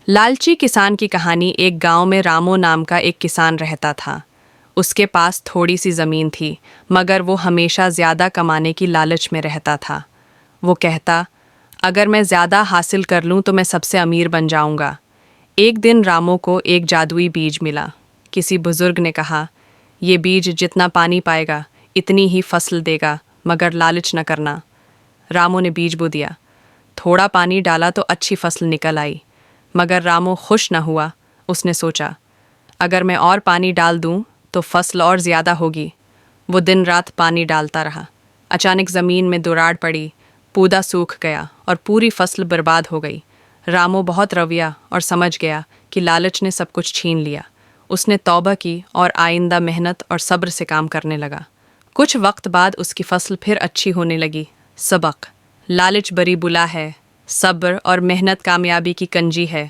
लालची किसान की कहानी। एक गांव में रामू नाम का एक किसान रहता था। उसके पास थोड़ी सी ज़मीन थी, मगर वो हमेशा ज़्यादा कमाने की लालच में रहता था। वो कहता, अगर मैं ज़्यादा हासिल कर लूँ तो मैं सबसे अमीर बन जाऊँगा। एक दिन रामू को एक जादुई बीज मिला। किसी बुज़ुर्ग ने कहा, ये बीज जितना पानी पाएगा इतनी ही फसल देगा, मगर लालच न करना। रामू ने बीज बो दिया। थोड़ा पानी डाला तो अच्छी फसल निकल आई, मगर रामू खुश न हुआ। उसने सोचा, अगर मैं और पानी डाल दूं तो फसल और ज़्यादा होगी। वो दिन रात पानी डालता रहा। अचानक ज़मीन में दुराड़ पड़ी, पौधा सूख गया और पूरी फसल बर्बाद हो गई। रामू बहुत रविया और समझ गया कि लालच ने सब कुछ छीन लिया। उसने तौबा की और आइंदा मेहनत और सब्र से काम करने लगा। कुछ वक्त बाद उसकी फसल फिर अच्छी होने लगी। सबक: लालच बड़ी बुला है, सब्र और मेहनत कामयाबी की कंजी है।